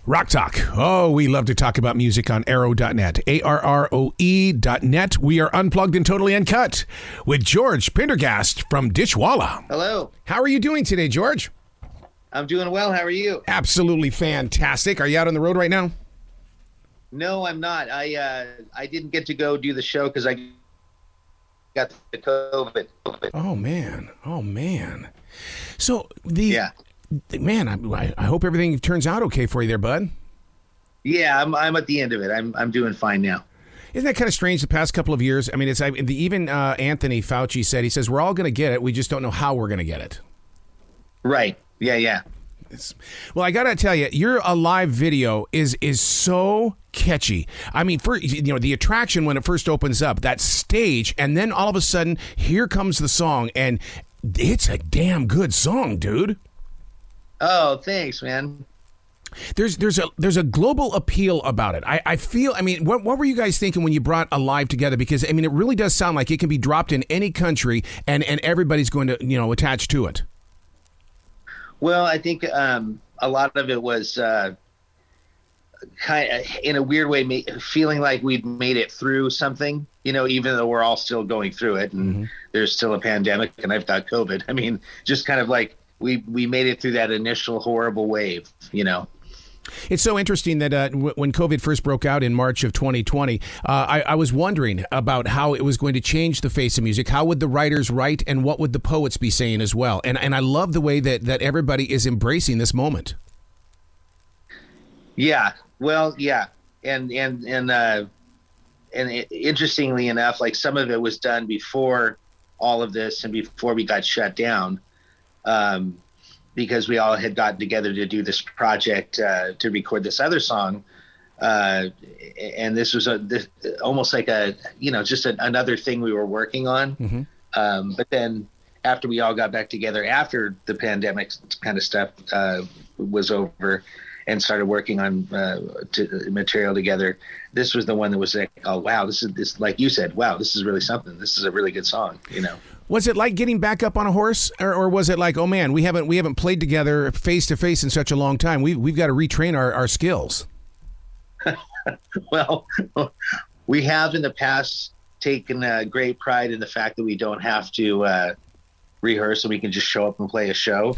Rock Talk. Oh, we love to talk about music on arrow.net. ARROE.net. We are unplugged and totally uncut with George Pendergast from Dishwalla. Hello. How are you doing today, George? I'm doing well. How are you? Absolutely fantastic. Are you out on the road right now? No, I'm not. I didn't get to go do the show because I got the COVID. Oh, man. So, man, I hope everything turns out okay for you there, bud. Yeah, I'm at the end of it. I'm doing fine now. Isn't that kind of strange the past couple of years? I mean, even Anthony Fauci said, he says, we're all going to get it. We just don't know how we're going to get it. Right. Yeah. Well, I got to tell you, your live video is so catchy. I mean, the attraction when it first opens up, that stage, and then all of a sudden, here comes the song, and it's a damn good song, dude. Oh, thanks, man. There's a global appeal about it. I feel, I mean, what were you guys thinking when you brought Alive together? Because, I mean, it really does sound like it can be dropped in any country and everybody's going to, attach to it. Well, I think a lot of it was kind of, in a weird way, feeling like we'd made it through something, even though we're all still going through it and there's still a pandemic and I've got COVID. I mean, just kind of like we made it through that initial horrible wave, It's so interesting that when COVID first broke out in March of 2020, I was wondering about how it was going to change the face of music. How would the writers write and what would the poets be saying as well? And I love the way that everybody is embracing this moment. Yeah, well, yeah. And interestingly enough, like some of it was done before all of this and before we got shut down. Because we all had gotten together to do this project to record this other song. And this was almost like another thing we were working on. But then after we all got back together, after the pandemic kind of stuff was over and started working on material together, this was the one that was like, oh, wow, this like you said, wow, this is really something. This is a really good song, Was it like getting back up on a horse, or was it like, oh man, we haven't played together face to face in such a long time. We've got to retrain our skills. Well, we have in the past taken great pride in the fact that we don't have to rehearse and we can just show up and play a show.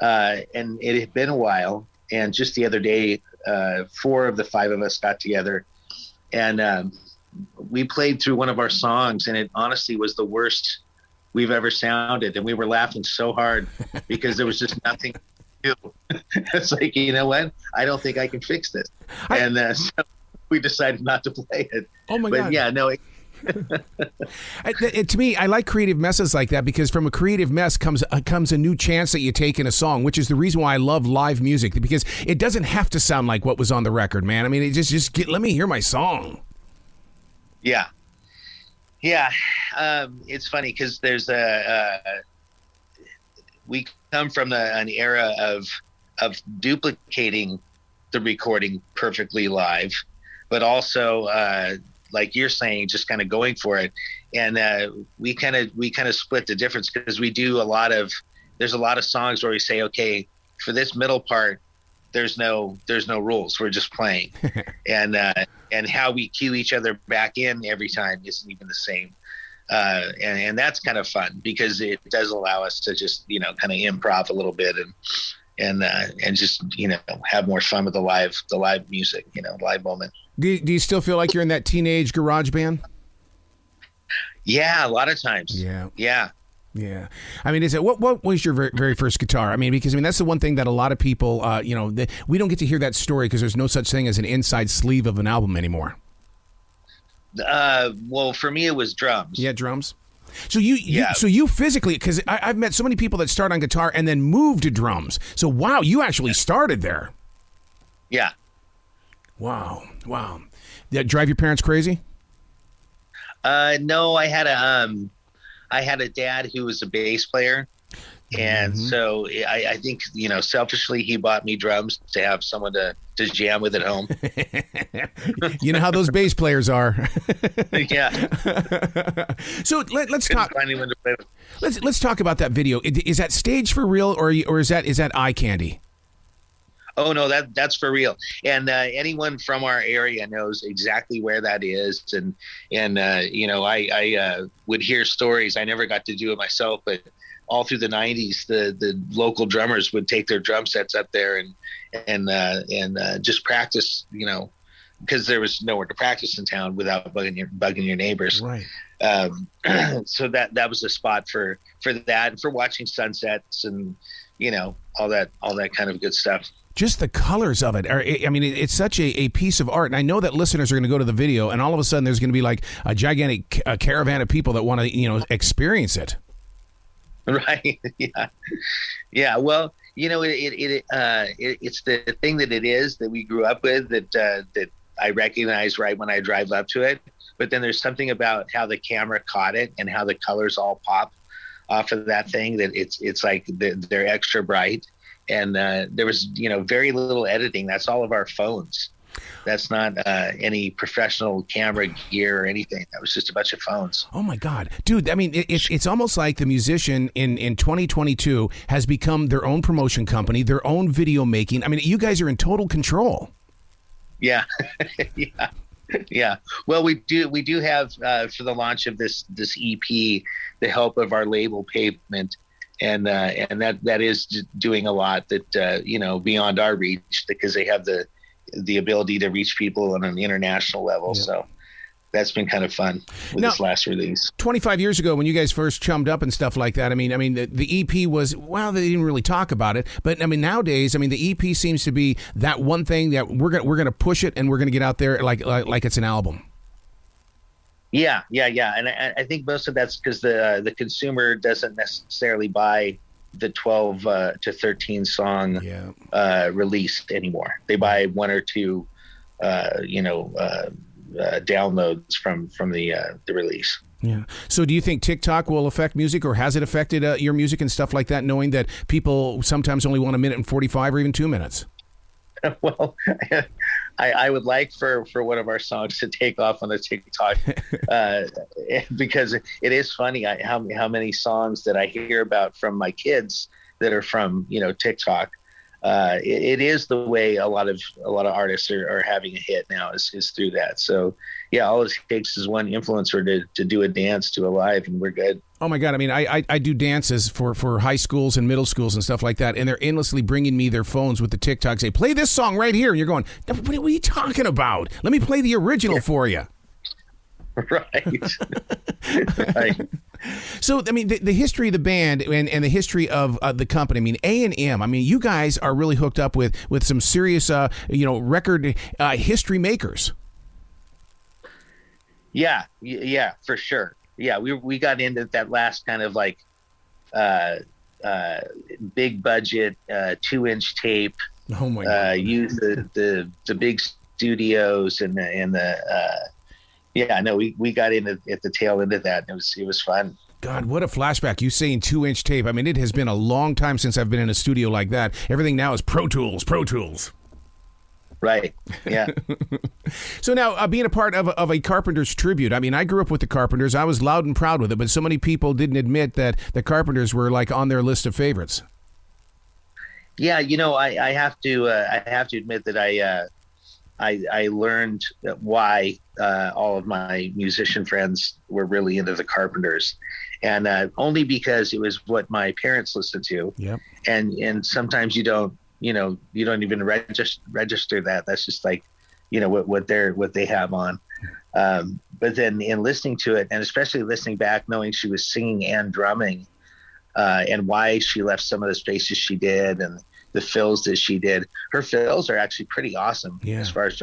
And it had been a while. And just the other day, 4 of the 5 of us got together and we played through one of our songs, and it honestly was the worst we've ever sounded, and we were laughing so hard because there was just nothing to do. It's like, you know what? I don't think I can fix this. And so we decided not to play it. Oh my God. God. Yeah, no. To me, I like creative messes like that because from a creative mess comes a new chance that you take in a song, which is the reason why I love live music, because it doesn't have to sound like what was on the record, man. I mean, let me hear my song. Yeah. Yeah, it's funny because there's we come from an era of duplicating the recording perfectly live, but also like you're saying, just kind of going for it. And we kind of split the difference because we do there's a lot of songs where we say, okay, for this middle part, there's no rules. We're just playing. And how we cue each other back in every time isn't even the same. And that's kind of fun because it does allow us to just, kind of improv a little bit and just, have more fun with the live music, live moment. Do you still feel like you're in that teenage garage band? Yeah, a lot of times. Yeah. I mean, what was your very first guitar? I mean, because that's the one thing that a lot of people, we don't get to hear that story because there's no such thing as an inside sleeve of an album anymore. Well, for me, it was drums. Yeah, drums. So you physically, because I've met so many people that start on guitar and then move to drums. So wow, you actually started there. Yeah. Wow. Did that drive your parents crazy? No, I had a dad who was a bass player, and so I think selfishly he bought me drums to have someone to jam with at home. You know how those bass players are. Yeah. So let's talk. Let's talk about that video. Is that staged for real, or is that eye candy? Oh no, that's for real. And anyone from our area knows exactly where that is. And I would hear stories. I never got to do it myself, but all through the '90s, the local drummers would take their drum sets up there and just practice. Because there was nowhere to practice in town without bugging your neighbors. Right. So that was a spot for that, and for watching sunsets and all that kind of good stuff. Just the colors of it. I mean, it's such a piece of art. And I know that listeners are going to go to the video, and all of a sudden there's going to be like a gigantic caravan of people that want to, experience it. Right. Yeah. Yeah. Well, it's the thing that it is that we grew up with that I recognize right when I drive up to it. But then there's something about how the camera caught it and how the colors all pop off of that thing that it's like they're extra bright. And there was, very little editing. That's all of our phones. That's not any professional camera gear or anything. That was just a bunch of phones. Oh, my God. Dude, I mean, it's almost like the musician in 2022 has become their own promotion company, their own video making. I mean, you guys are in total control. Yeah. Yeah. Yeah. Well, we do have for the launch of this EP, the help of our label Pavement. And that is doing a lot that, beyond our reach, because they have the ability to reach people on an international level. Yeah. So that's been kind of fun with this last release. 25 years ago, when you guys first chummed up and stuff like that, I mean, the EP was, well, they didn't really talk about it, but I mean, nowadays, I mean, the EP seems to be that one thing that we're gonna push it and we're gonna get out there like it's an album. Yeah. And I think most of that's because the consumer doesn't necessarily buy the 12 to 13 song release anymore. They buy one or two, downloads from the release. Yeah. So do you think TikTok will affect music, or has it affected your music and stuff like that, knowing that people sometimes only want a minute and 45 or even 2 minutes? Well, I would like for one of our songs to take off on the TikTok because it is funny how many songs that I hear about from my kids that are from TikTok. It is the way a lot of artists are having a hit now is through that. So yeah, all it takes is one influencer to do a dance to a live, and we're good. Oh my God. I mean, I do dances for high schools and middle schools and stuff like that. And they're endlessly bringing me their phones with the TikTok, say, play this song right here. And you're going, what are you talking about? Let me play the original for you. Right. Right. So, I mean, the history of the band and the history of the company, I mean, A&M, I mean, you guys are really hooked up with some serious, record history makers. Yeah, for sure. Yeah, we got into that last kind of like big budget 2-inch tape. Oh my God. Use the big studios and we got into at the tail end of that, and it was fun. God, what a flashback. You saying 2-inch tape. I mean, it has been a long time since I've been in a studio like that. Everything now is Pro Tools. Right. Yeah. So now, being a part of a Carpenters tribute, I mean, I grew up with the Carpenters. I was loud and proud with it, but so many people didn't admit that the Carpenters were like on their list of favorites. Yeah, I have to admit that I learned why all of my musician friends were really into the Carpenters, and only because it was what my parents listened to. Yep. And sometimes you don't even register that. That's just like, what they have on. But then in listening to it, and especially listening back, knowing she was singing and drumming, and why she left some of the spaces she did and the fills that she did. Her fills are actually pretty awesome as far as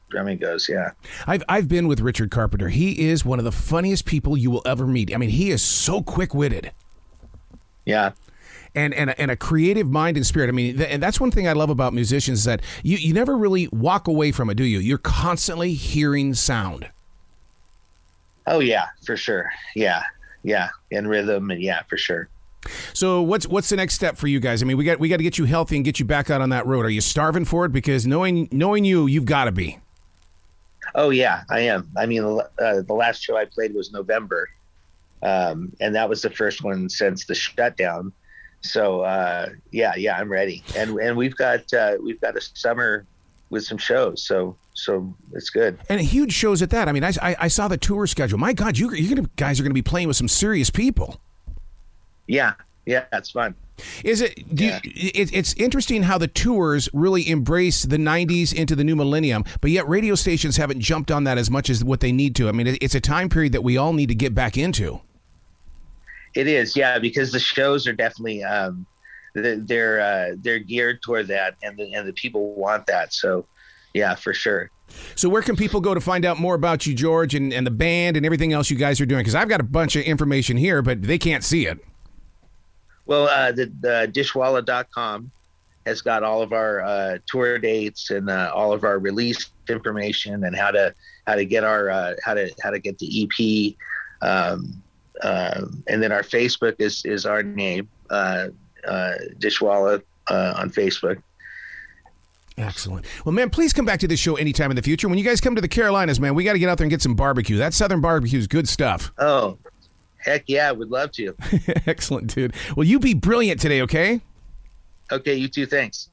drumming goes. Yeah. I've been with Richard Carpenter. He is one of the funniest people you will ever meet. I mean, he is so quick-witted. Yeah. And a creative mind and spirit. I mean, and that's one thing I love about musicians is that you never really walk away from it, do you? You're constantly hearing sound. Oh yeah, for sure. Yeah. And rhythm, and yeah, for sure. So what's the next step for you guys? I mean, we got to get you healthy and get you back out on that road. Are you starving for it? Because knowing you've got to be. Oh yeah, I am. I mean, the last show I played was November, and that was the first one since the shutdown. So yeah, I'm ready, and we've got a summer with some shows, so it's good. And huge shows at that. I mean, I saw the tour schedule. My God, guys are going to be playing with some serious people. Yeah, it's fun. Is it? It's interesting how the tours really embrace the '90s into the new millennium, but yet radio stations haven't jumped on that as much as what they need to. I mean, it's a time period that we all need to get back into. It is, yeah, because the shows are definitely they're geared toward that, and the people want that. So, yeah, for sure. So where can people go to find out more about you, George, and the band and everything else you guys are doing? Because I've got a bunch of information here, but they can't see it. Well, the Dishwalla.com has got all of our tour dates and all of our release information and how to get our how to get the EP. And then our Facebook is our name, Dishwalla on Facebook. Excellent. Well, man, please come back to this show anytime in the future. When you guys come to the Carolinas, man, we got to get out there and get some barbecue. That Southern barbecue is good stuff. Oh, heck yeah, would love to. Excellent, dude. Well, you be brilliant today, okay? Okay, you too. Thanks.